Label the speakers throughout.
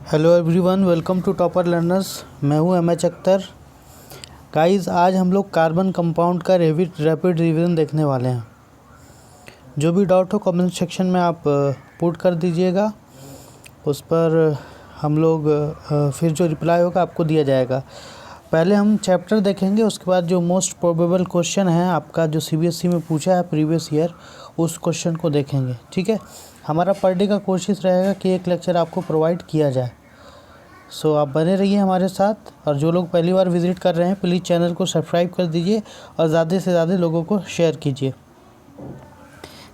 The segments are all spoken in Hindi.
Speaker 1: Hello everyone, welcome to Topper Learners. मैं हूं एम एच अख्तर। गाइस, आज हम लोग कार्बन कंपाउंड का रैपिड रिवीजन देखने वाले हैं। जो भी डाउट हो कमेंट सेक्शन में आप पुट कर दीजिएगा, उस पर हम लोग फिर जो रिप्लाई होगा आपको दिया जाएगा। पहले हम चैप्टर देखेंगे, उसके बाद जो मोस्ट प्रोबेबल क्वेश्चन है आपका जो सीबीएसई में पूछा है प्रीवियस ईयर, उस क्वेश्चन को देखेंगे। ठीक है, हमारा पर डे का कोशिश रहेगा कि एक लेक्चर आपको प्रोवाइड किया जाए। सो आप बने रहिए हमारे साथ, और जो लोग पहली बार विज़िट कर रहे हैं प्लीज़ चैनल को सब्सक्राइब कर दीजिए और ज़्यादा से ज़्यादा लोगों को शेयर कीजिए।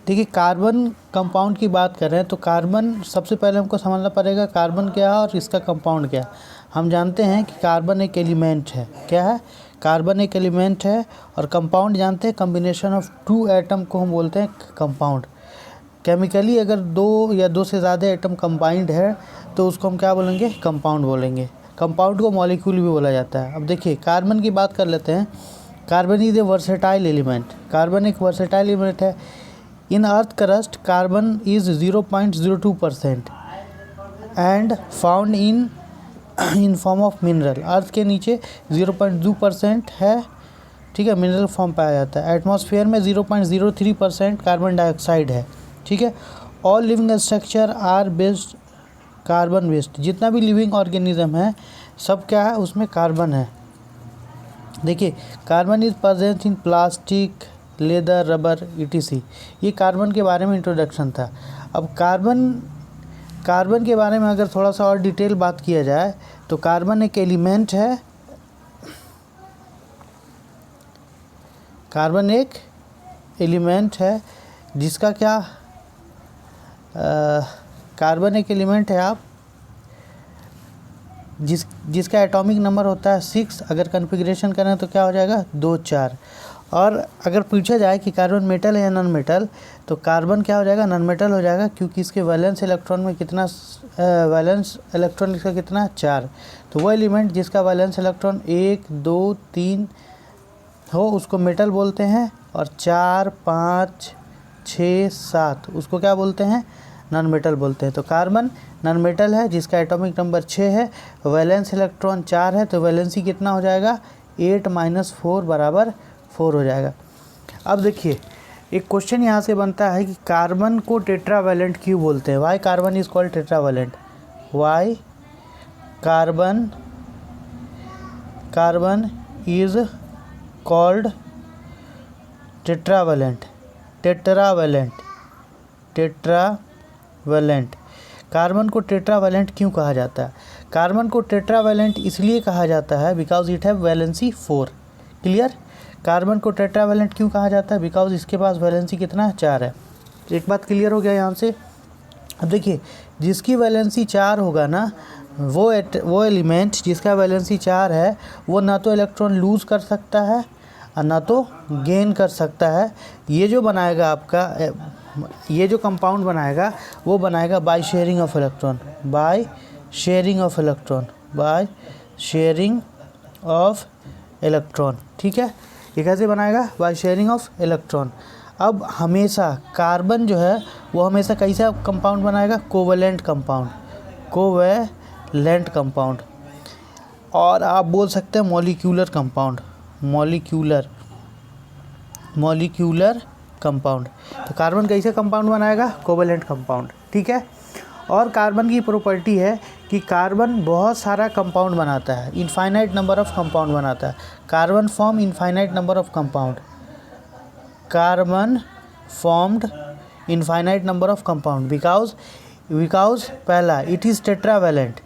Speaker 1: देखिए, कार्बन कंपाउंड की बात कर रहे हैं तो कार्बन सबसे पहले हमको समझना पड़ेगा कार्बन क्या है और इसका कंपाउंड क्या है। हम जानते हैं कि कार्बन एक एलिमेंट है। क्या है? कार्बन एक एलिमेंट है। और कंपाउंड जानते हैं, कम्बिनेशन ऑफ टू एटम को हम बोलते हैं कंपाउंड। केमिकली अगर दो या दो से ज़्यादा एटम कंबाइंड है तो उसको हम क्या बोलेंगे? कंपाउंड बोलेंगे। कंपाउंड को मॉलिक्यूल भी बोला जाता है। अब देखिए, कार्बन की बात कर लेते हैं। Carbon is a versatile element. Carbon एक वर्सेटाइल एलिमेंट है। In earth crust carbon is 0.02% and found in form of mineral. Earth के नीचे 0.2% है, ठीक है, मिनरल फॉर्म पाया जाता है। एटमॉस्फेयर में 0.03% कार्बन डाइऑक्साइड है। ठीक है। All living structure are based carbon based. जितना भी लिविंग ऑर्गेनिज्म है सब क्या है? उसमें कार्बन है। देखिए, carbon is present in plastic, leather, rubber, etc. ये कार्बन के बारे में इंट्रोडक्शन था। अब कार्बन के बारे में अगर थोड़ा सा और डिटेल बात किया जाए तो कार्बन एक एलिमेंट है। कार्बन एक एलिमेंट है जिसका क्या कार्बन एक एलिमेंट है जिसका एटॉमिक नंबर होता है 6। अगर कन्फिग्रेशन करें तो क्या हो जाएगा? 2 4। और अगर पूछा जाए कि कार्बन मेटल है या नॉन मेटल, तो कार्बन क्या हो जाएगा? नॉन मेटल हो जाएगा, क्योंकि इसके वैलेंस इलेक्ट्रॉन में कितना वैलेंस इलेक्ट्रॉन इसका कितना? 4। तो वो एलिमेंट जिसका वैलेंस इलेक्ट्रॉन 1 2 3 हो उसको मेटल बोलते हैं, और 4 5 6 7 उसको क्या बोलते हैं? नॉन मेटल बोलते हैं। तो कार्बन नॉन मेटल है जिसका एटॉमिक नंबर 6 है, वैलेंस इलेक्ट्रॉन 4 है, तो वैलेंसी कितना हो जाएगा? 8 - 4 बराबर 4 हो जाएगा। अब देखिए, एक क्वेश्चन यहाँ से बनता है कि कार्बन को टेट्रावैलेंट क्यों बोलते हैं? Why carbon is called tetravalent? Why carbon is called tetravalent? Tetravalent. Carbon को टेट्रावैलेंट क्यों कहा जाता है? कार्बन को टेट्रावैलेंट इसलिए कहा जाता है because it have valency 4। Clear? Carbon को टेट्रावैलेंट क्यों कहा जाता है? बिकॉज इसके पास वैलेंसी कितना? 4 है। एक बात क्लियर हो गया यहाँ से। अब देखिए, जिसकी वैलेंसी 4 होगा ना, वो एलिमेंट जिसका वैलेंसी 4 है वो ना तो इलेक्ट्रॉन लूज़ कर सकता है और ना तो गेन कर सकता है। ये जो बनाएगा आपका, ये जो कंपाउंड बनाएगा वो बनाएगा by sharing of electron. By sharing of electron. ठीक है, ये कैसे बनाएगा? By sharing of electron. अब हमेशा कार्बन जो है वो हमेशा कैसा कंपाउंड बनाएगा? Covalent compound. और आप बोल सकते हैं मॉलिक्यूलर कंपाउंड। Molecular compound. तो कार्बन कैसे कंपाउंड बनाएगा? Covalent compound. ठीक है। और कार्बन की प्रॉपर्टी है कि कार्बन बहुत सारा कंपाउंड बनाता है, इनफाइनाइट नंबर ऑफ कंपाउंड बनाता है। Carbon form infinite number of compound. Carbon formed infinite number of compound because पहला इट इज़ टेट्रावैलेंट।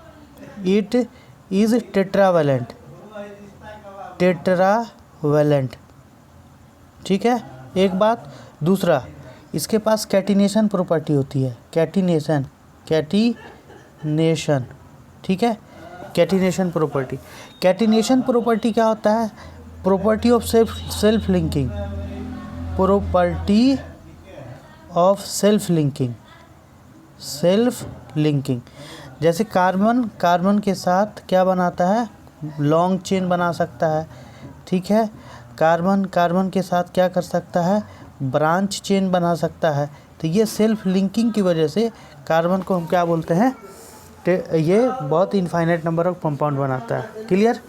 Speaker 1: ठीक है, एक बात। दूसरा, इसके पास कैटिनेशन प्रॉपर्टी होती है। कैटिनेशन। ठीक है, कैटिनेशन प्रॉपर्टी क्या होता है? Property of self linking. जैसे कार्बन के साथ क्या बनाता है? लॉन्ग चेन बना सकता है। ठीक है, कार्बन के साथ क्या कर सकता है? ब्रांच चेन बना सकता है। तो ये सेल्फ लिंकिंग की वजह से कार्बन को हम क्या बोलते हैं? ये बहुत इनफाइनाइट नंबर ऑफ कंपाउंड बनाता है। क्लियर।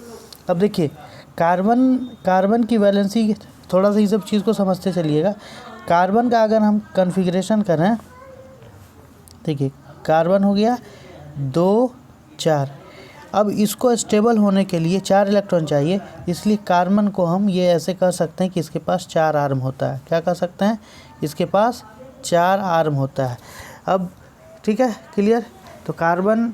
Speaker 1: अब देखिए कार्बन की वैलेंसी, थोड़ा सा ये सब चीज़ को समझते चलिएगा। कार्बन का अगर हम कॉन्फ़िगरेशन करें, देखिए कार्बन हो गया 2 4। अब इसको स्टेबल होने के लिए 4 इलेक्ट्रॉन चाहिए, इसलिए कार्बन को हम ये ऐसे कह सकते हैं कि इसके पास 4 आर्म होता है। क्या कह सकते हैं? इसके पास 4 आर्म होता है। अब ठीक है, क्लियर। तो कार्बन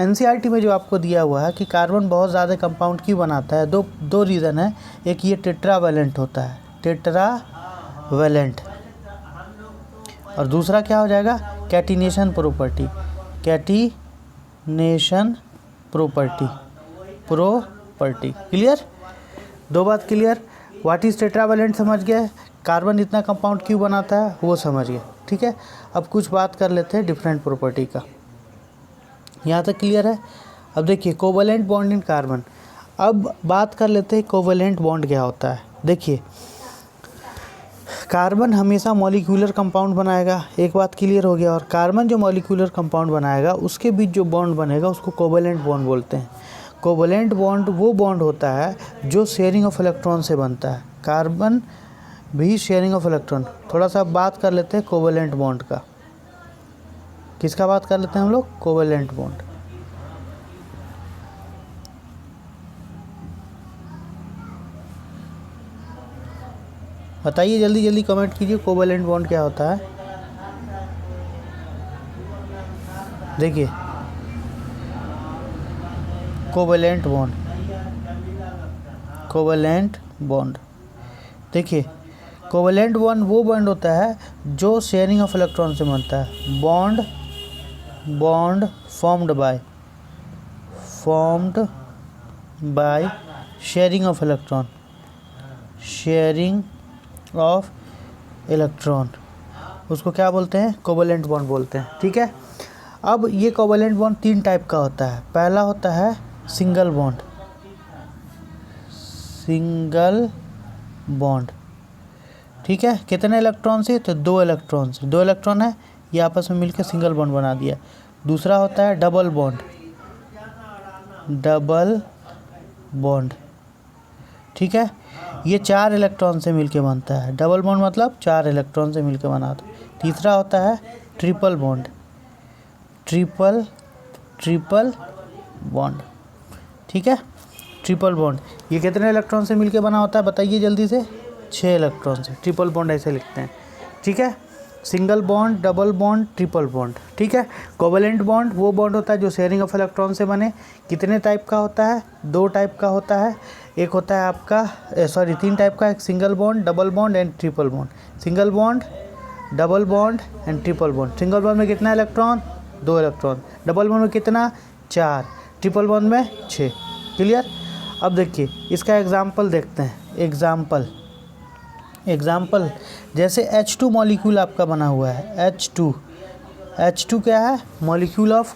Speaker 1: एनसीईआरटी में जो आपको दिया हुआ है कि कार्बन बहुत ज़्यादा कंपाउंड क्यों बनाता है, दो रीज़न है। एक ये टेट्रावैलेंट होता है, टेट्रावैलेंट, और दूसरा क्या हो जाएगा? Catenation property, catenation property. Clear, 2 बात क्लियर। व्हाट इज़ टेट्रावैलेंट समझ गए, कार्बन इतना कंपाउंड क्यों बनाता है वो समझ गए। ठीक है, अब कुछ बात कर लेते हैं डिफरेंट प्रॉपर्टी का। यहाँ तक क्लियर है। अब देखिए कोवैलेंट बॉन्ड इन कार्बन। अब बात कर लेते हैं कोवैलेंट बॉन्ड क्या होता है। देखिए कार्बन हमेशा मॉलिक्यूलर कंपाउंड बनाएगा, एक बात क्लियर हो गया। और कार्बन जो मॉलिक्यूलर कंपाउंड बनाएगा उसके बीच जो बॉन्ड बनेगा उसको कोवैलेंट बॉन्ड बोलते हैं। कोवैलेंट बॉन्ड वो बॉन्ड होता है जो शेयरिंग ऑफ इलेक्ट्रॉन से बनता है। कार्बन भी शेयरिंग ऑफ इलेक्ट्रॉन। थोड़ा सा बात कर लेते हैं कोवैलेंट बॉन्ड का। किसका बात कर लेते हैं हम लोग? Covalent bond. बताइए जल्दी जल्दी कमेंट कीजिए, कोवैलेंट बॉन्ड क्या होता है। देखिए कोवैलेंट बॉन्ड, देखिए कोवैलेंट बॉन्ड वो बॉन्ड होता है जो शेयरिंग ऑफ इलेक्ट्रॉन से बनता है। Bond formed by sharing of electron, उसको क्या बोलते हैं? कोवैलेंट बॉन्ड बोलते हैं। ठीक है, अब ये कोवैलेंट बॉन्ड 3 टाइप का होता है। पहला होता है सिंगल बॉन्ड। ठीक है, कितने इलेक्ट्रॉन से? तो 2 इलेक्ट्रॉन से। 2 इलेक्ट्रॉन है, ये आपस में मिलकर सिंगल बॉन्ड बना दिया। दूसरा होता है डबल बॉन्ड। ठीक है, ये 4 इलेक्ट्रॉन से मिलके बनता है। डबल बॉन्ड मतलब 4 इलेक्ट्रॉन से मिलके बनाता है। तीसरा होता है ट्रिपल बॉन्ड। ठीक है, ट्रिपल बॉन्ड ये कितने इलेक्ट्रॉन से मिलके बना होता है बताइए जल्दी से? 6 इलेक्ट्रॉन से। ट्रिपल बॉन्ड ऐसे लिखते हैं। ठीक है, single bond, double bond, triple bond. ठीक है, कोवैलेंट बॉन्ड वो बॉन्ड होता है जो शेयरिंग ऑफ इलेक्ट्रॉन से बने। कितने टाइप का होता है? 2 टाइप का होता है। एक होता है आपका 3 टाइप का, एक single bond, double bond and triple bond. Single bond, double bond and triple bond. Single bond में कितना इलेक्ट्रॉन? 2 इलेक्ट्रॉन। डबल बॉन्ड में कितना? 4। ट्रिपल बॉन्ड में 6। क्लियर। अब देखिए इसका एग्जाम्पल देखते हैं। एग्जाम्पल जैसे H2 मॉलिक्यूल आपका बना हुआ है। H2 क्या है? मॉलिक्यूल ऑफ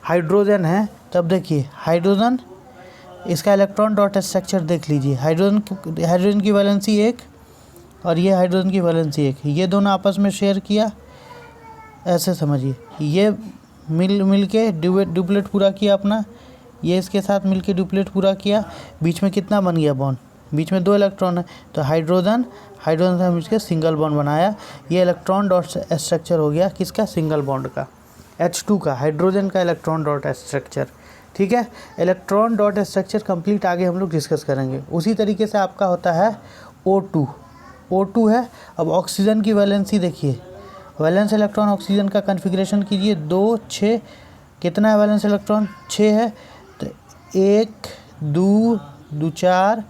Speaker 1: हाइड्रोजन है। तब देखिए हाइड्रोजन, इसका इलेक्ट्रॉन डॉट स्ट्रक्चर देख लीजिए। हाइड्रोजन की वैलेंसी 1 और ये हाइड्रोजन की वैलेंसी 1, ये दोनों आपस में शेयर किया, ऐसे समझिए। ये मिल के डुप्लेट पूरा किया अपना, ये इसके साथ मिलके डुप्लेट पूरा किया। बीच में कितना बन गया बॉन्ड? बीच में 2 इलेक्ट्रॉन है, तो हाइड्रोजन से मिलकर सिंगल बॉन्ड बनाया। ये इलेक्ट्रॉन डॉट स्ट्रक्चर हो गया किसका? सिंगल बॉन्ड का, H2 का, हाइड्रोजन का इलेक्ट्रॉन डॉट स्ट्रक्चर। ठीक है, इलेक्ट्रॉन डॉट स्ट्रक्चर कंप्लीट आगे हम लोग डिस्कस करेंगे। उसी तरीके से आपका होता है O2 है। अब ऑक्सीजन की वैलेंसी देखिए, वैलेंस इलेक्ट्रॉन ऑक्सीजन का कॉन्फ़िगरेशन कीजिए। 2 6, कितना है वैलेंस इलेक्ट्रॉन? 6 है। तो 1 2 4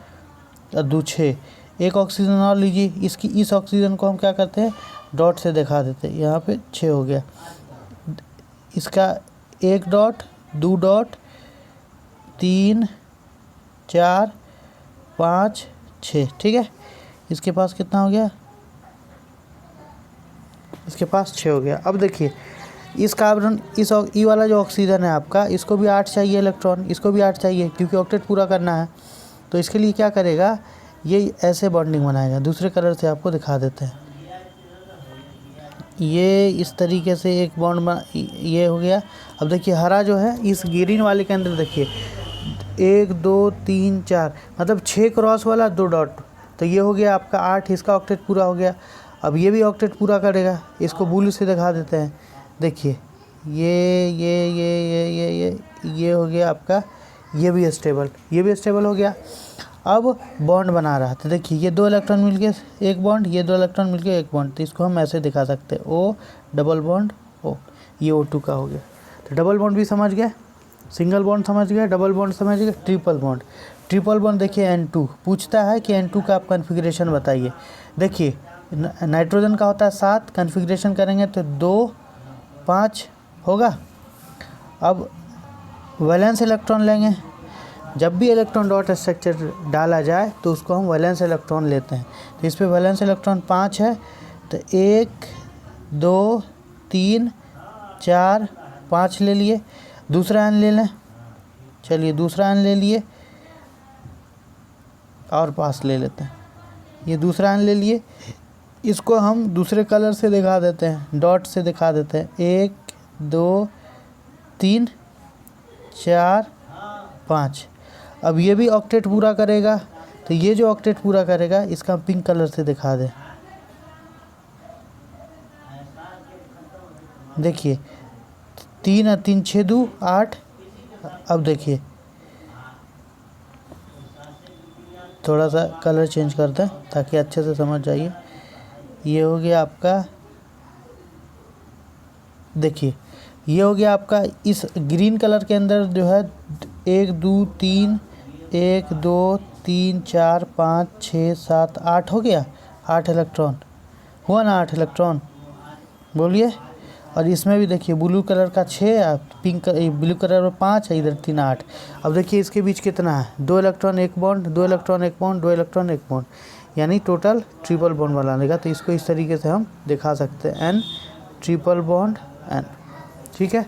Speaker 1: और 2 6। एक ऑक्सीजन और लीजिए, इस ऑक्सीजन को हम क्या करते हैं? डॉट से दिखा देते हैं। यहाँ पे 6 हो गया, इसका 1 डॉट, 2 डॉट, 3 4 5 6। ठीक है, इसके पास कितना हो गया? इसके पास 6 हो गया। अब देखिए इस कार्बन, ई वाला जो ऑक्सीजन है आपका, इसको भी 8 चाहिए इलेक्ट्रॉन, इसको भी 8 चाहिए क्योंकि ऑक्टेट पूरा करना है। तो इसके लिए क्या करेगा? ये ऐसे बॉन्डिंग बनाएगा। दूसरे कलर से आपको दिखा देते हैं। ये इस तरीके से एक बॉन्ड ये हो गया। अब देखिए हरा जो है इस ग्रीन वाले के अंदर देखिए 1 2 3 4 मतलब 6 क्रॉस वाला 2 डॉट, तो ये हो गया आपका 8, इसका ऑक्टेट पूरा हो गया। अब ये भी ऑक्टेट पूरा करेगा, इसको ब्लू से दिखा देते हैं। देखिए ये हो गया आपका, ये भी स्टेबल हो गया। अब बॉन्ड बना रहा था, देखिए ये 2 इलेक्ट्रॉन मिलके एक बॉन्ड, ये 2 इलेक्ट्रॉन मिलके एक बॉन्ड, तो इसको हम ऐसे दिखा सकते हैं O डबल बॉन्ड O, ये O2 का हो गया। तो डबल बॉन्ड भी समझ गए, सिंगल बॉन्ड समझ गए, डबल बॉन्ड समझ गए, ट्रिपल बॉन्ड देखिए N2 पूछता है कि N2 का आप कन्फिग्रेशन बताइए। देखिए नाइट्रोजन का होता है 7, कन्फिग्रेशन करेंगे तो 2 5 होगा। अब वैलेंस इलेक्ट्रॉन लेंगे, जब भी इलेक्ट्रॉन डॉट स्ट्रक्चर डाला जाए तो उसको हम वैलेंस इलेक्ट्रॉन लेते हैं। तो इस पे वैलेंस इलेक्ट्रॉन 5 है, तो 1 2 3 4 5 ले लिए। दूसरा आयन ले लें, चलिए दूसरा आयन ले लिए और 5 ले लेते हैं। ये दूसरा आयन ले लिए, इसको हम दूसरे कलर से दिखा देते हैं, डॉट से दिखा देते हैं। 1 2 3 4 5। अब ये भी ऑक्टेट पूरा करेगा, तो ये जो ऑक्टेट पूरा करेगा इसका हम पिंक कलर से दिखा दें। देखिए 3 और 3 6 2 8। अब देखिए थोड़ा सा कलर चेंज करते हैं ताकि अच्छे से समझ जाइए। ये हो गया आपका, देखिए ये हो गया आपका, इस ग्रीन कलर के अंदर जो है 1 2 3 1 2 3 4 5 6 7 8 हो गया, 8 इलेक्ट्रॉन हुआ ना, 8 इलेक्ट्रॉन बोलिए। और इसमें भी देखिए ब्लू कलर का 6, पिंक ब्लू कलर में 5 है, इधर 3 8। अब देखिए इसके बीच कितना है, 2 electron 1 bond, 2 electron 1 bond, 2 electron 1 bond, यानी टोटल ट्रिपल बॉन्ड बना लेगा। तो इसको इस तरीके से हम दिखा सकते हैं, N ट्रिपल बॉन्ड N, ठीक है।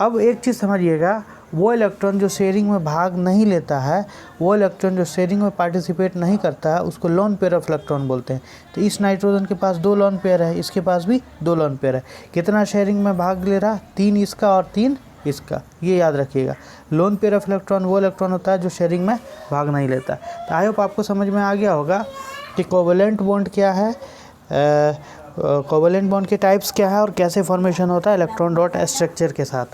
Speaker 1: अब एक चीज़ समझिएगा, वो इलेक्ट्रॉन जो शेयरिंग में भाग नहीं लेता है, वो इलेक्ट्रॉन जो शेयरिंग में पार्टिसिपेट नहीं करता है, उसको लोन पेयर ऑफ इलेक्ट्रॉन बोलते हैं। तो इस नाइट्रोजन के पास 2 लोन पेयर है, इसके पास भी 2 लोन पेयर है। कितना शेयरिंग में भाग ले रहा, 3 इसका और 3 इसका, ये याद रखिएगा। लोन पेयर ऑफ इलेक्ट्रॉन वो इलेक्ट्रॉन होता है जो शेयरिंग में भाग नहीं लेता। तो आई होप आपको समझ में आ गया होगा कि कोवेलेंट बॉन्ड क्या है, कोवेलेंट बॉन्ड के टाइप्स क्या है और कैसे फॉर्मेशन होता है इलेक्ट्रॉन डॉट स्ट्रक्चर के साथ,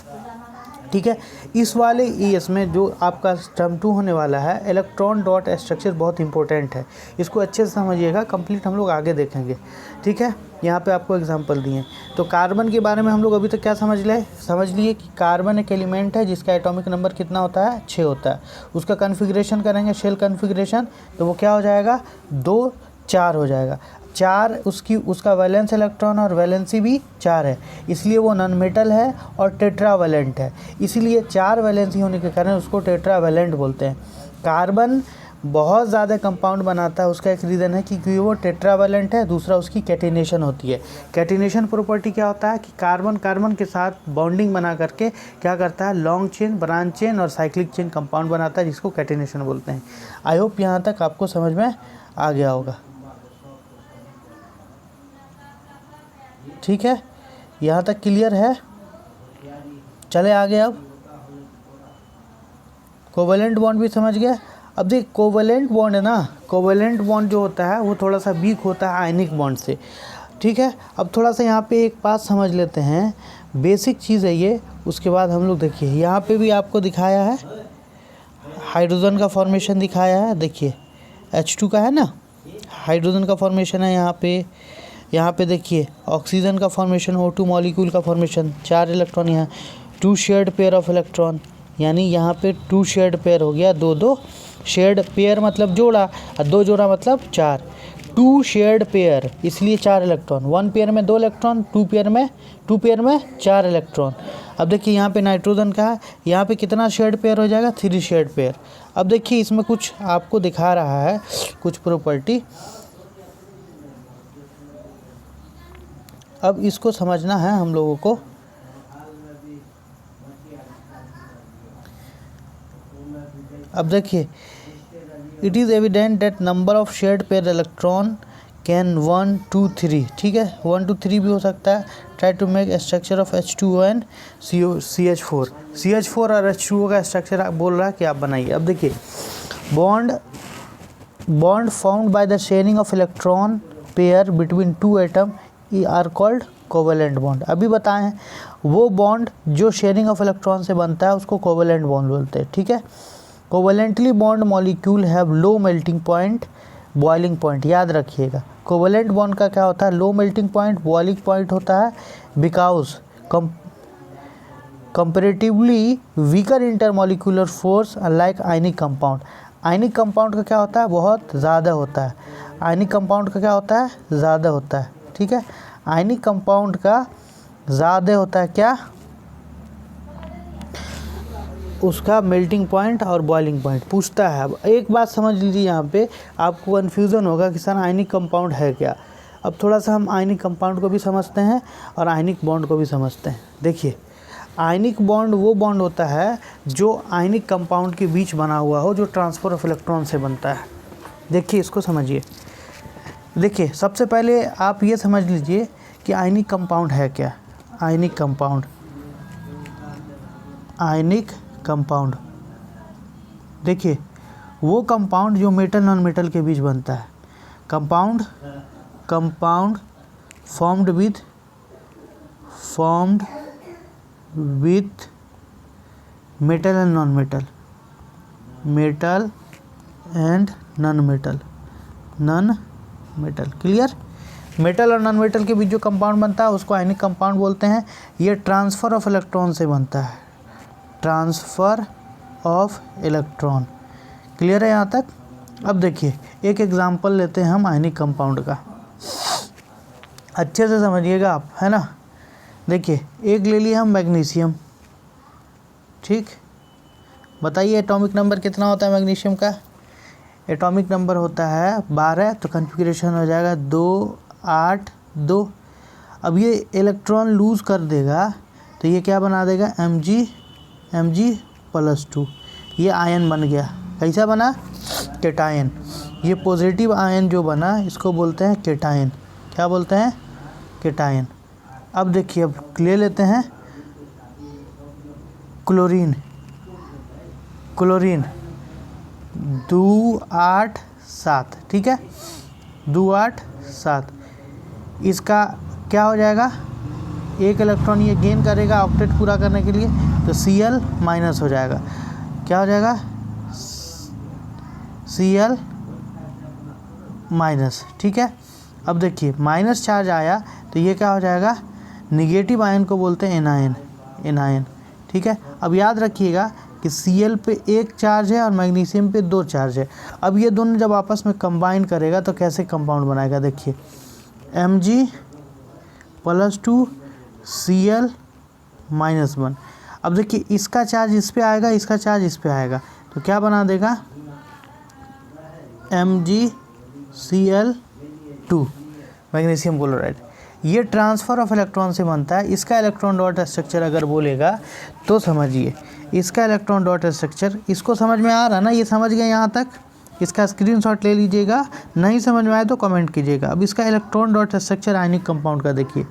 Speaker 1: ठीक है। इस वाले इसमें जो आपका टर्म 2 होने वाला है, इलेक्ट्रॉन डॉट स्ट्रक्चर, बहुत इंपॉर्टेंट है, इसको अच्छे से समझिएगा, कंप्लीट हम लोग आगे देखेंगे, ठीक है। यहाँ पे आपको एग्जांपल दिए। तो कार्बन के बारे में हम लोग अभी तक क्या समझ लिए कि कार्बन एक एलिमेंट है जिसका एटॉमिक नंबर कितना होता है, 6 होता है। उसका कन्फिग्रेशन करेंगे शेल कन्फिग्रेशन, तो वो क्या हो जाएगा, 2 4 हो जाएगा। 4 उसका वैलेंस इलेक्ट्रॉन और वैलेंसी भी 4 है, इसलिए वो नॉन मेटल है और टेट्रावैलेंट है। इसीलिए 4 वैलेंसी होने के कारण उसको टेट्रावैलेंट बोलते हैं। कार्बन बहुत ज़्यादा कंपाउंड बनाता है, उसका एक रीज़न है क्योंकि वो टेट्रावैलेंट है, दूसरा उसकी कैटिनेशन होती है। कैटिनेशन प्रॉपर्टी क्या होता है कि कार्बन कार्बन के साथ बॉन्डिंग बना करके क्या करता है, लॉन्ग चेन, ब्रांच चेन और साइक्लिक चेन कंपाउंड बनाता है, जिसको कैटिनेशन बोलते हैं। आई होप यहाँ तक आपको समझ में आ गया होगा, ठीक है। यहाँ तक क्लियर है, चले आगे। अब कोवेलेंट बॉन्ड भी समझ गए। अब देख कोवेलेंट बॉन्ड है ना, कोवेलेंट बॉन्ड जो होता है वो थोड़ा सा वीक होता है आयनिक बॉन्ड से, ठीक है। अब थोड़ा सा यहाँ पे एक बात समझ लेते हैं, बेसिक चीज़ है ये, उसके बाद हम लोग देखिए यहाँ पे भी आपको दिखाया है हाइड्रोजन का फॉर्मेशन दिखाया है। देखिए H2 का है ना, हाइड्रोजन का फॉर्मेशन है यहाँ पे देखिए ऑक्सीजन का फॉर्मेशन, O2 मॉलिक्यूल का फॉर्मेशन, 4 इलेक्ट्रॉन यहाँ, 2 शेयर्ड पेयर ऑफ इलेक्ट्रॉन, यानी यहाँ पे 2 शेयर्ड पेयर हो गया, 2 शेयर्ड पेयर मतलब जोड़ा, और 2 जोड़ा मतलब 4, 2 शेयर्ड पेयर, इसलिए 4 इलेक्ट्रॉन। 1 पेयर में 2 इलेक्ट्रॉन, 2 पेयर में 4 इलेक्ट्रॉन। अब देखिए यहाँ पे नाइट्रोजन का है, यहाँ पे कितना शेयर्ड पेयर हो जाएगा, 3 शेयर्ड पेयर। अब देखिए इसमें कुछ आपको दिखा रहा है कुछ प्रॉपर्टी, अब इसको समझना है हम लोगों को। अब देखिए, it is evident that number of shared pair electron can 1 2 3, ठीक है 1 2 3 भी हो सकता है। Try to make structure of H2O and CH4। CH4 और H2O का स्ट्रक्चर बोल रहा है कि आप बनाइए। अब देखिए bond found by the sharing of electron pair between two atom are called covalent bond. अभी बताएं वो बॉन्ड जो शेयरिंग ऑफ इलेक्ट्रॉन से बनता है उसको कोवेलेंट बॉन्ड बोलते हैं, ठीक है। Covalently bond molecule have low melting point boiling point, याद रखिएगा। कोवेलेंट बॉन्ड का क्या होता है, low melting point boiling point होता है because comparatively weaker intermolecular force unlike ionic compound. Ionic compound का क्या होता है, बहुत ज़्यादा होता है। आयनिक कंपाउंड का क्या होता है, ज़्यादा होता है, ठीक है। आयनिक कंपाउंड का ज़्यादा होता है क्या, उसका मेल्टिंग पॉइंट और बॉइलिंग पॉइंट पूछता है। अब एक बात समझ लीजिए, यहाँ पे आपको कन्फ्यूज़न होगा कि सर आयनिक कंपाउंड है क्या। अब थोड़ा सा हम आयनिक कंपाउंड को भी समझते हैं और आयनिक बॉन्ड को भी समझते हैं। देखिए आयनिक बॉन्ड वो बॉन्ड होता है जो आयनिक कंपाउंड के बीच बना हुआ हो, जो ट्रांसफ़र ऑफ इलेक्ट्रॉन से बनता है। देखिए इसको समझिए। देखिए सबसे पहले आप ये समझ लीजिए कि आयनिक कंपाउंड है क्या। आयनिक कंपाउंड देखिए वो कंपाउंड जो मेटल नॉन मेटल के बीच बनता है। Compound formed with metal and non metal, metal and non metal, clear. Metal और नॉन मेटल के बीच जो कंपाउंड बनता है उसको आयनिक कंपाउंड बोलते हैं। ये ट्रांसफ़र ऑफ इलेक्ट्रॉन से बनता है, ट्रांसफ़र ऑफ इलेक्ट्रॉन, क्लियर है यहाँ तक। अब देखिए एक एग्जांपल लेते हैं हम आयनिक कंपाउंड का, अच्छे से समझिएगा आप, है ना। देखिए एक ले लिए हम मैग्नीशियम, ठीक। बताइए एटॉमिक नंबर कितना होता है मैग्नीशियम का। एटॉमिक नंबर होता है 12, तो कन्फिग्रेशन हो जाएगा 2 8 2। अब ये इलेक्ट्रॉन लूज़ कर देगा तो ये क्या बना देगा, Mg+2। ये आयन बन गया, कैसा बना, केटायन। ये पॉजिटिव आयन जो बना इसको बोलते हैं केटायन। क्या बोलते हैं, केटायन। अब देखिए अब ले लेते हैं क्लोरीन 2 8 7, ठीक है 2 8 7। इसका क्या हो जाएगा, एक इलेक्ट्रॉन ये गेन करेगा ऑक्टेट पूरा करने के लिए, तो Cl माइनस हो जाएगा। क्या हो जाएगा, Cl माइनस, ठीक है। अब देखिए माइनस चार्ज आया तो ये क्या हो जाएगा, निगेटिव आयन को बोलते हैं एनायन, ठीक है। अब याद रखिएगा कि Cl पे 1 चार्ज है और मैग्नीशियम पे 2 चार्ज है। अब ये दोनों जब आपस में कंबाइन करेगा तो कैसे कंपाउंड बनाएगा, देखिए Mg+2 Cl-1। अब देखिए इसका चार्ज इस पे आएगा, इसका चार्ज इस पे आएगा, तो क्या बना देगा, MgCl2 मैग्नीशियम क्लोराइड। ये ट्रांसफ़र ऑफ इलेक्ट्रॉन से बनता है। इसका इलेक्ट्रॉन डॉट स्ट्रक्चर अगर बोलेगा तो समझिए, इसका इलेक्ट्रॉन डॉट स्ट्रक्चर, इसको समझ में आ रहा ना, ये समझ गए यहाँ तक। इसका स्क्रीनशॉट ले लीजिएगा, नहीं समझ में आए तो कमेंट कीजिएगा। अब इसका electron dot structure ionic compound का देखिए,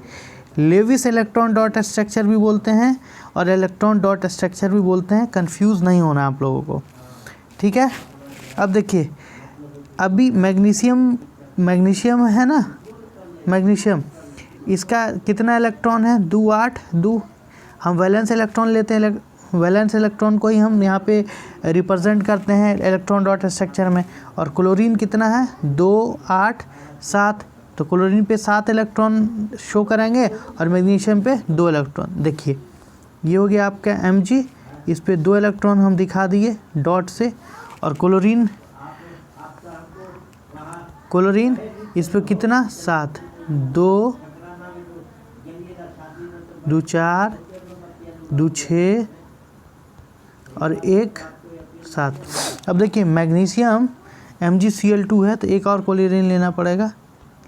Speaker 1: लेविस इलेक्ट्रॉन डॉट स्ट्रक्चर भी बोलते हैं और इलेक्ट्रॉन डॉट स्ट्रक्चर भी बोलते हैं, कंफ्यूज नहीं होना आप लोगों को, ठीक है। अब देखिए अभी मैग्नीशियम है ना, मैग्नीशियम इसका कितना इलेक्ट्रॉन है, 2 8 2। हम वैलेंस इलेक्ट्रॉन लेते हैं, वैलेंस इलेक्ट्रॉन को ही हम यहाँ पे रिप्रेजेंट करते हैं इलेक्ट्रॉन डॉट स्ट्रक्चर में। और क्लोरीन कितना है, 2 8 7, तो क्लोरीन पे 7 इलेक्ट्रॉन शो करेंगे और मैग्नीशियम पे 2 इलेक्ट्रॉन। देखिए ये हो गया आपका Mg, इस पे 2 इलेक्ट्रॉन हम दिखा दिए डॉट से, और क्लोरीन इस पे कितना, 7, 2 2 4 2 6 और 1 7। अब देखिए मैग्नीशियम MgCl2 है तो एक और क्लोरीन लेना पड़ेगा,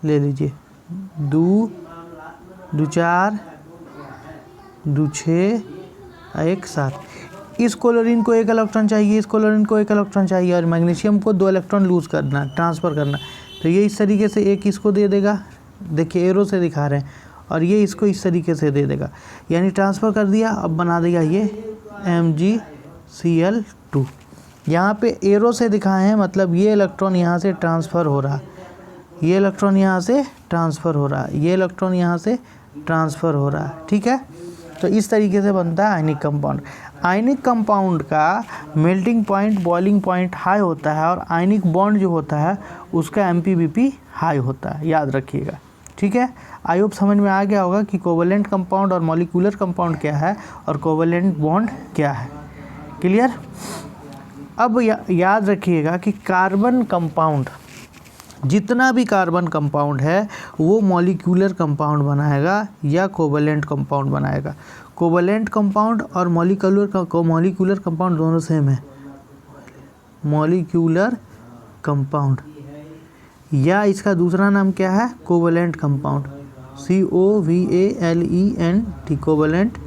Speaker 1: ले लीजिए 2 2 4 2 6 1 7। इस क्लोरीन को 1 इलेक्ट्रॉन चाहिए, इस क्लोरीन को 1 इलेक्ट्रॉन चाहिए और मैग्नीशियम को 2 इलेक्ट्रॉन लूज़ करना, ट्रांसफ़र करना। तो ये इस तरीके से एक इसको दे देगा, देखिए एरो से दिखा रहे हैं, और ये इसको इस तरीके से दे देगा, यानी ट्रांसफ़र कर दिया। अब बना देगा ये MgCl2। यहाँ पे एरो से दिखाए हैं, मतलब ये इलेक्ट्रॉन यहाँ से ट्रांसफ़र हो रहा, ये इलेक्ट्रॉन यहाँ से ट्रांसफ़र हो रहा, ये इलेक्ट्रॉन यहाँ से ट्रांसफ़र हो रहा है, ठीक है। तो इस तरीके से बनता है आयनिक कंपाउंड। आयनिक कंपाउंड का melting point, boiling point high होता है, और आयनिक बॉन्ड जो होता है उसका MPBP हाई होता है, याद रखिएगा, ठीक है। आई होप समझ में आ गया होगा कि कोवेलेंट कंपाउंड और मॉलिक्यूलर कंपाउंड क्या है और कोवेलेंट बॉन्ड क्या है। क्लियर। अब याद रखिएगा कि कार्बन कंपाउंड, जितना भी कार्बन कंपाउंड है वो मॉलिक्यूलर कंपाउंड बनाएगा या कोवेलेंट कंपाउंड बनाएगा। कोवेलेंट कंपाउंड और मॉलिक्यूलर कंपाउंड दोनों सेम है। मॉलिक्यूलर कंपाउंड या इसका दूसरा नाम क्या है, covalent compound, COVALENT, covalent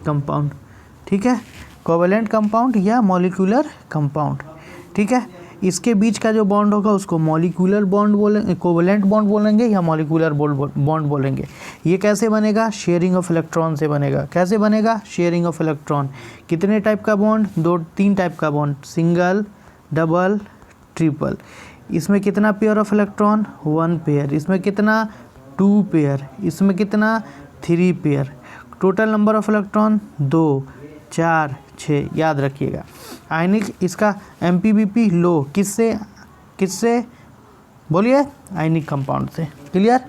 Speaker 1: compound, ठीक है। कोवेलेंट कंपाउंड या मॉलिक्यूलर कंपाउंड, ठीक है। इसके बीच का जो बॉन्ड होगा उसको मॉलिक्यूलर बॉन्ड बोलेंगे, कोवेलेंट बॉन्ड बोलेंगे या मॉलिक्यूलर बॉन्ड बोलेंगे। ये कैसे बनेगा, शेयरिंग ऑफ इलेक्ट्रॉन से बनेगा। कैसे बनेगा, शेयरिंग ऑफ इलेक्ट्रॉन। कितने टाइप का बॉन्ड, 2-3 टाइप का बॉन्ड, सिंगल, डबल, ट्रिपल। इसमें कितना पेयर ऑफ इलेक्ट्रॉन, 1 पेयर। इसमें कितना, 2 पेयर। इसमें कितना, 3 pair. Total number of electron 2, 4, 6, याद रखिएगा। आयनिक, इसका MPBP लो, किससे बोलिए, आयनिक कंपाउंड से। क्लियर।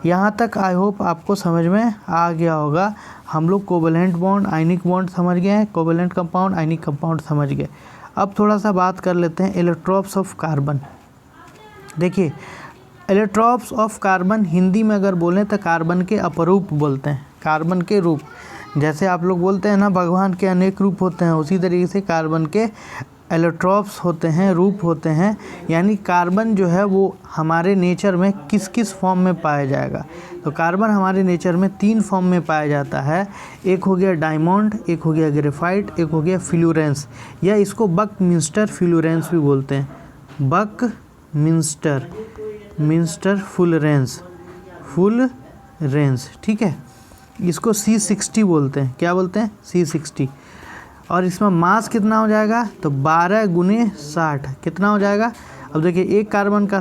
Speaker 1: यहाँ तक आई होप आपको समझ में आ गया होगा। हम लोग कोवेलेंट बॉन्ड, आयनिक बॉन्ड समझ गए हैं, कोवेलेंट कंपाउंड, आयनिक कंपाउंड समझ गए। अब थोड़ा सा बात कर लेते हैं इलेक्ट्रॉन्स ऑफ कार्बन। देखिए, इलेक्ट्रॉन्स ऑफ कार्बन हिंदी में अगर बोलें तो कार्बन के अपरूप बोलते हैं, कार्बन के रूप। जैसे आप लोग बोलते हैं ना भगवान के अनेक रूप होते हैं, उसी तरीके से कार्बन के इलेक्ट्रॉन्स होते हैं, रूप होते हैं। यानी कार्बन जो है वो हमारे नेचर में किस किस फॉर्म में पाया जाएगा। तो कार्बन हमारे नेचर में 3 फॉर्म में पाया जाता है। एक हो गया डायमंड, एक हो गया ग्रेफाइट, एक हो गया फ्लोरेंस, या इसको बकमिंस्टर फ्लोरेंस भी बोलते हैं। बकमिंस्टर फुलरेंस, ठीक है। इसको C60 बोलते हैं। क्या बोलते हैं, C60। और इसमें मास कितना हो जाएगा, तो 12 × 60 कितना हो जाएगा। अब देखिए, एक कार्बन का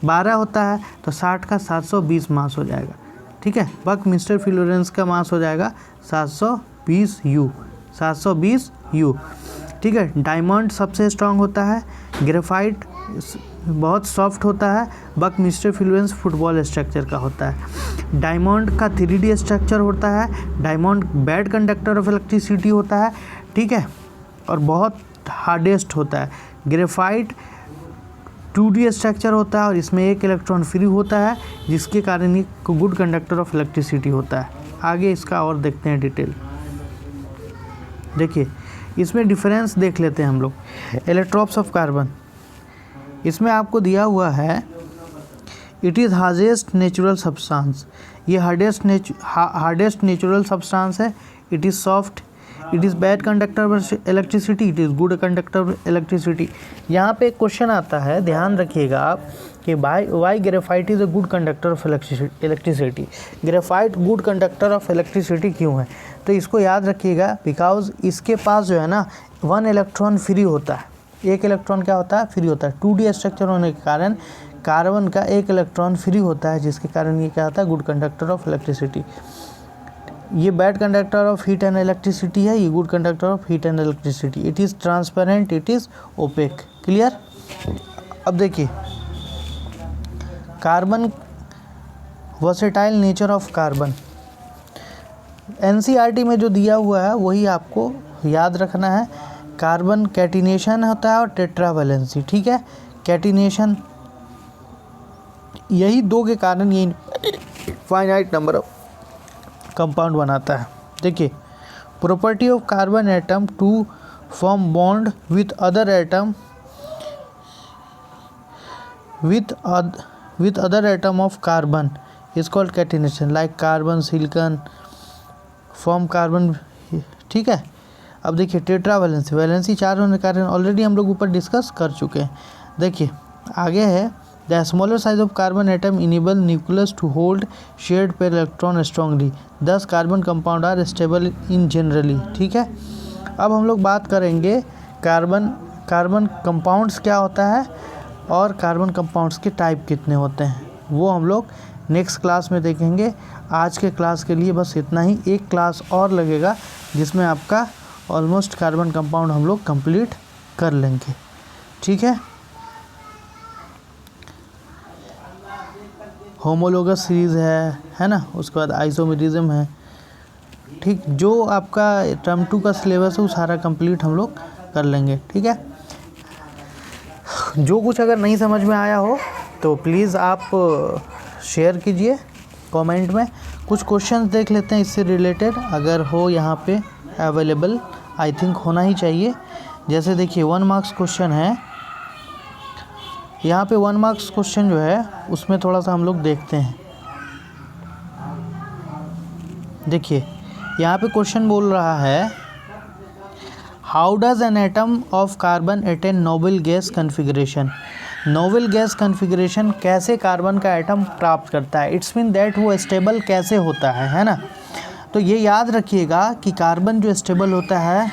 Speaker 1: 12 होता है तो 60 का 720 मास हो जाएगा, ठीक है। बकमिंस्टर फ्लोरेंस का मास हो जाएगा 720 U, ठीक है। डायमंड सबसे स्ट्रांग होता है, ग्रेफाइट बहुत सॉफ्ट होता है, बकमिंस्टर फ्लोरेंस फुटबॉल स्ट्रक्चर का होता है। डायमंड का 3D स्ट्रक्चर होता है, diamond bad conductor of electricity होता है, ठीक है, और बहुत हार्डेस्ट होता है। ग्रेफाइट 2D स्ट्रक्चर होता है और इसमें एक इलेक्ट्रॉन फ्री होता है, जिसके कारण ये गुड कंडक्टर ऑफ इलेक्ट्रिसिटी होता है। आगे इसका और देखते हैं डिटेल। देखिए, इसमें डिफरेंस देख लेते हैं हम लोग। इलेक्ट्रॉन्स ऑफ कार्बन, इसमें आपको दिया हुआ है it is hardest natural substance. ये हार्डेस्ट नेचुरल सब्सटेंस है। It is soft, it is bad conductor of electricity, it is good conductor of electricity. यहाँ पे एक क्वेश्चन आता है, ध्यान रखिएगा आप, कि why graphite is a good conductor of electricity. Graphite good conductor of electricity क्यों है, तो इसको याद रखिएगा, बिकॉज इसके पास जो है ना 1 इलेक्ट्रॉन फ्री होता है। एक इलेक्ट्रॉन क्या होता है, फ्री होता है। 2D स्ट्रक्चर होने के कारण कार्बन का 1 इलेक्ट्रॉन फ्री होता है, जिसके कारण ये क्या होता है, गुड कंडक्टर ऑफ इलेक्ट्रिसिटी। ये bad conductor of heat and electricity है, ये good conductor of heat and electricity. It is transparent, it is opaque. Clear. अब देखिए, carbon, versatile nature of carbon, NCERT में जो दिया हुआ है वही आपको याद रखना है। कार्बन कैटिनेशन होता है और टेट्रावैलेंसी, ठीक है। कैटिनेशन, यही 2 के कारण ये फाइनाइट नंबर ऑफ कंपाउंड बनाता है। देखिए, property of carbon atom to form bond with other atom with other atom of carbon is called catenation, like carbon silicon form carbon, ठीक है। अब देखिए, टेट्रावैलेंसी, वैलेंसी 4 होने के कारण ऑलरेडी हम लोग ऊपर डिस्कस कर चुके हैं। देखिए आगे है the smaller size of carbon atom enable nucleus to hold shared pair electron strongly, thus carbon compound are stable in generally. ठीक है, अब हम लोग बात करेंगे कार्बन कंपाउंड्स क्या होता है और कार्बन कंपाउंड्स के टाइप कितने होते हैं, वो हम लोग नेक्स्ट क्लास में देखेंगे। आज के क्लास के लिए बस इतना ही, एक क्लास और लगेगा जिसमें आपका ऑलमोस्ट कार्बन कंपाउंड हम लोग कंप्लीट कर लेंगे। ठीक है, होमोलोगस सीरीज़ है ना, उसके बाद आइसोमेरिज्म है। ठीक, जो आपका टर्म 2 का सिलेबस है वो सारा कंप्लीट हम लोग कर लेंगे। ठीक है, जो कुछ अगर नहीं समझ में आया हो तो प्लीज़ आप शेयर कीजिए कमेंट में। कुछ क्वेश्चंस देख लेते हैं इससे रिलेटेड, अगर हो यहाँ पे अवेलेबल, आई थिंक होना ही चाहिए। जैसे देखिए 1 मार्क्स क्वेश्चन है यहाँ पे, 1 मार्क्स क्वेश्चन जो है उसमें थोड़ा सा हम लोग देखते हैं। देखिए यहाँ पे क्वेश्चन बोल रहा है, how does an atom of carbon attain noble gas configuration. Noble gas configuration कैसे कार्बन का एटम प्राप्त करता है, इट्स मीन दैट वो स्टेबल कैसे होता है ना। तो ये याद रखिएगा कि कार्बन जो स्टेबल होता है,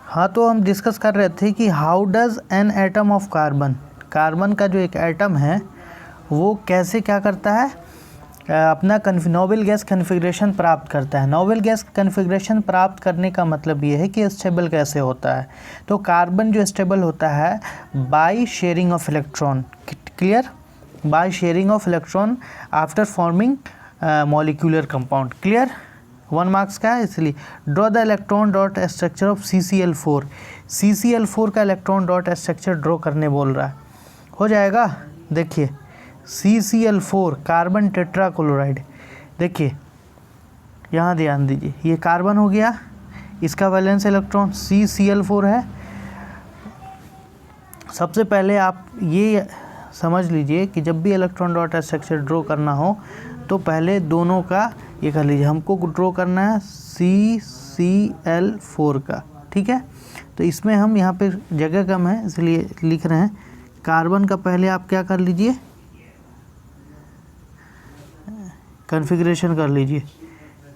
Speaker 1: हाँ तो हम डिस्कस कर रहे थे कि how does an atom of carbon का जो एक एटम है वो कैसे क्या करता है, अपना नोबल गैस कन्फिग्रेशन प्राप्त करता है। नोबल गैस कन्फिग्रेशन प्राप्त करने का मतलब ये है कि स्टेबल कैसे होता है। तो कार्बन जो स्टेबल होता है by sharing of electron, clear, by sharing of electron after forming molecular compound, clear. 1 marks का है, इसलिए draw the electron dot structure of CCl4। CCl4 का इलेक्ट्रॉन डॉट स्ट्रक्चर ड्रॉ करने बोल रहा है, हो जाएगा। देखिए CCl4 कार्बन टेट्राक्लोराइड, देखिए यहाँ ध्यान दीजिए, ये कार्बन हो गया, इसका वैलेंस इलेक्ट्रॉन CCl4 है। सबसे पहले आप ये समझ लीजिए कि जब भी इलेक्ट्रॉन डॉट स्ट्रक्चर ड्रॉ करना हो तो पहले दोनों का ये कर लीजिए, हमको ड्रॉ करना है CCl4 का। ठीक है, तो इसमें हम यहाँ पे जगह कम है इसलिए लिख रहे हैं, कार्बन का पहले आप क्या कर लीजिए, कन्फिग्रेशन कर लीजिए।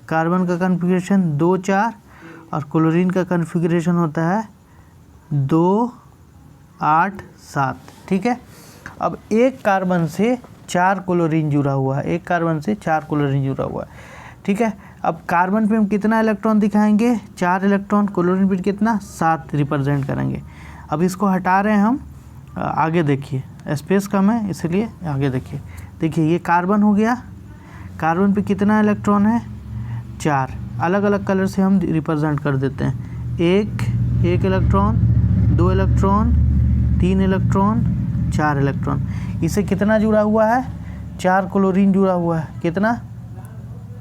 Speaker 1: कार्बन का कन्फिग्रेशन 2 4 और क्लोरीन का कन्फिग्रेशन होता है 2 8 7। ठीक है, अब एक कार्बन से 4 क्लोरीन जुड़ा हुआ है, एक कार्बन से 4 क्लोरीन जुड़ा हुआ है। ठीक है, अब कार्बन पे हम कितना इलेक्ट्रॉन दिखाएंगे, 4 इलेक्ट्रॉन, क्लोरीन पे कितना 7 रिप्रेजेंट करेंगे। अब इसको हटा रहे हैं हम, आगे देखिए स्पेस कम है इसलिए आगे देखिए। देखिए ये कार्बन हो गया, कार्बन पे कितना इलेक्ट्रॉन है 4, अलग अलग कलर से हम रिप्रेजेंट कर देते हैं। एक इलेक्ट्रॉन, 2 इलेक्ट्रॉन, 3 इलेक्ट्रॉन, 4 इलेक्ट्रॉन। इसे कितना जुड़ा हुआ है, 4 क्लोरीन जुड़ा हुआ है, कितना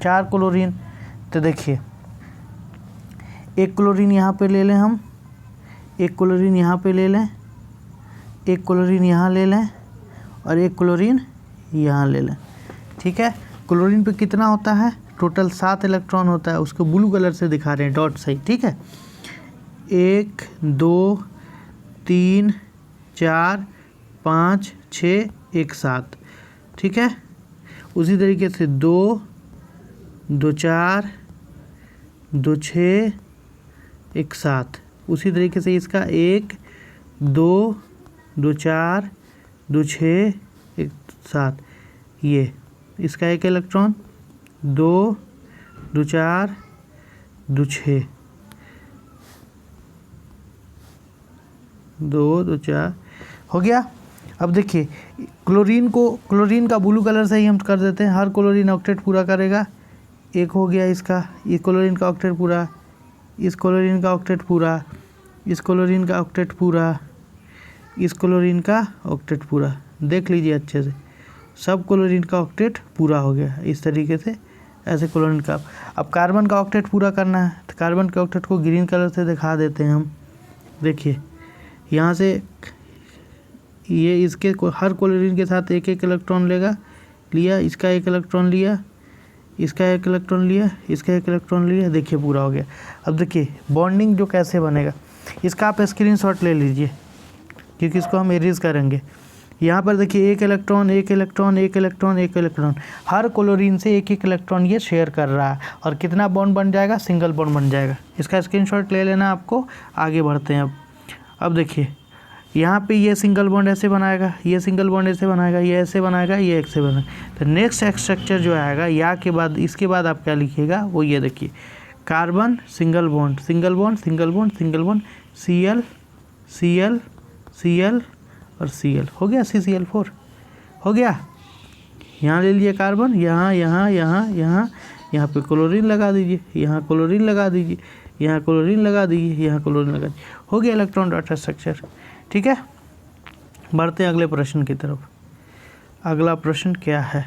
Speaker 1: 4 क्लोरीन। तो देखिए एक क्लोरीन यहाँ पे ले लें हम, एक क्लोरीन यहाँ पे ले लें, एक क्लोरीन यहाँ ले लें और एक क्लोरीन यहाँ ले लें। ठीक है, क्लोरीन पे कितना होता है, टोटल 7 इलेक्ट्रॉन होता है, उसको ब्लू कलर से दिखा रहे हैं डॉट सही। ठीक है, 1 2 3 4 5 6 1 7। ठीक है, उसी तरीके से 2 2 4 2 6 1 7। उसी तरीके से इसका 1 2 2 4 2 6 1 7, ये इसका एक इलेक्ट्रॉन, 2 2 4 2 6 2 2 4 हो गया। अब देखिए क्लोरीन का ब्लू कलर से ही हम कर देते हैं, हर क्लोरीन ऑक्टेट पूरा करेगा। एक हो गया इसका, इस क्लोरीन का ऑक्टेट पूरा, इस क्लोरीन का ऑक्टेट पूरा, इस क्लोरीन का ऑक्टेट पूरा, इस क्लोरीन का ऑक्टेट पूरा। देख लीजिए अच्छे से, सब क्लोरीन का ऑक्टेट पूरा हो गया। इस तरीके से ऐसे क्लोरीन का। अब कार्बन का ऑक्टेट पूरा करना है तो कार्बन के ऑक्टेट को ग्रीन कलर से दिखा देते हैं हम। देखिए यहाँ से ये इसके हर क्लोरीन के साथ एक एक इलेक्ट्रॉन लिया, इसका एक इलेक्ट्रॉन लिया, इसका एक इलेक्ट्रॉन लिया, इसका एक इलेक्ट्रॉन लिया, देखिए पूरा हो गया। अब देखिए बॉन्डिंग जो कैसे बनेगा, इसका आप स्क्रीनशॉट ले लीजिए क्योंकि इसको हम एरेज करेंगे। यहाँ पर देखिए एक इलेक्ट्रॉन, एक इलेक्ट्रॉन, एक इलेक्ट्रॉन, एक इलेक्ट्रॉन, हर क्लोरीन से एक एक इलेक्ट्रॉन ये शेयर कर रहा है और कितना बॉन्ड बन जाएगा, सिंगल बॉन्ड बन जाएगा। इसका स्क्रीनशॉट ले लेना आपको। आगे बढ़ते हैं। अब देखिए यहाँ पे ये सिंगल बॉन्ड ऐसे बनाएगा, ये सिंगल बॉन्ड ऐसे बनाएगा, ये ऐसे बनाएगा, ये ऐसे बनाएगा। तो नेक्स्ट स्ट्रक्चर जो आएगा या के बाद, इसके बाद आप क्या लिखिएगा वो ये देखिए, carbon single bond, single bond, single bond, single bond, Cl Cl Cl और Cl, हो गया CCl4 हो गया। यहाँ ले लिए कार्बन, यहाँ यहाँ यहाँ यहाँ यहाँ पे क्लोरीन लगा दीजिए, यहाँ क्लोरीन लगा दीजिए, यहाँ क्लोरीन लगा दीजिए, यहाँ क्लोरीन लगा दीजिए, हो गया इलेक्ट्रॉन डाटा स्ट्रक्चर। ठीक है, बढ़ते हैं अगले प्रश्न की तरफ। अगला प्रश्न क्या है,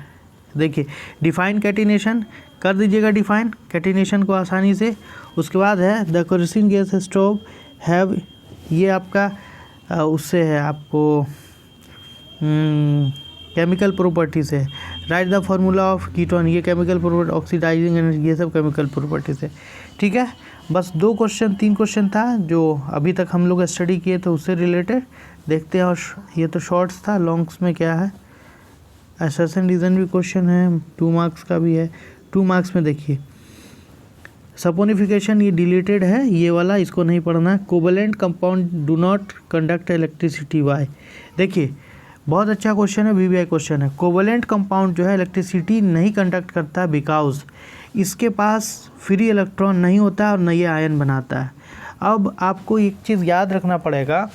Speaker 1: देखिए डिफाइन कैटिनेशन कर दीजिएगा, डिफाइन कैटिनेशन को आसानी से। उसके बाद है the kerosene gas stove have, ये आपका उससे है, आपको केमिकल प्रॉपर्टीज है। Right the formula of ketone, ये केमिकल प्रॉपर्टी, ऑक्सीडाइजिंग एनर्जी, ये सब केमिकल प्रॉपर्टीज है। ठीक है, बस 2 क्वेश्चन 3 क्वेश्चन था जो अभी तक हम लोग स्टडी किए थे उससे रिलेटेड देखते हैं। और ये तो शॉर्ट्स था, लॉन्ग्स में क्या है, असर्शन रीजन भी क्वेश्चन है, 2 मार्क्स का भी है। 2 मार्क्स में देखिए सपोनिफिकेशन, ये डिलीटेड है ये वाला, इसको नहीं पढ़ना है। Covalent compound do not conduct electricity, why. देखिए बहुत अच्छा क्वेश्चन है, VVI क्वेश्चन है। कोवेलेंट कंपाउंड जो है इलेक्ट्रिसिटी नहीं कंडक्ट करता बिकॉज इसके पास फ्री इलेक्ट्रॉन नहीं होता और न ये आयन बनाता है। अब आपको एक चीज़ याद रखना पड़ेगा,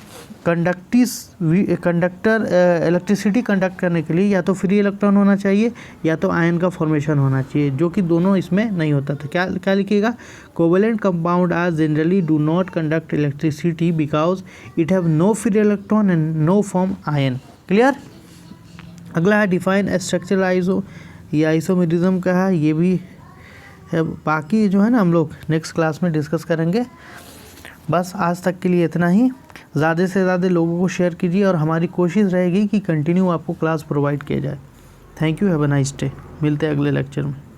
Speaker 1: कंडक्टर इलेक्ट्रिसिटी कंडक्ट करने के लिए या तो फ्री इलेक्ट्रॉन होना चाहिए या तो आयन का फॉर्मेशन होना चाहिए, जो कि दोनों इसमें नहीं होता। तो क्या क्या लिखिएगा, covalent compound are generally do not conduct electricity because it have no free electron and no form ion. Clear. अगला है डिफाइन स्ट्रक्चरल आइसो, ये आइसोमेरिज्म का है, ये भी है। बाकी जो है ना हम लोग नेक्स्ट क्लास में डिस्कस करेंगे। बस आज तक के लिए इतना ही। ज़्यादा से ज़्यादा लोगों को शेयर कीजिए और हमारी कोशिश रहेगी कि कंटिन्यू आपको क्लास प्रोवाइड किया जाए। Thank you, have a nice day. मिलते हैं अगले लेक्चर में।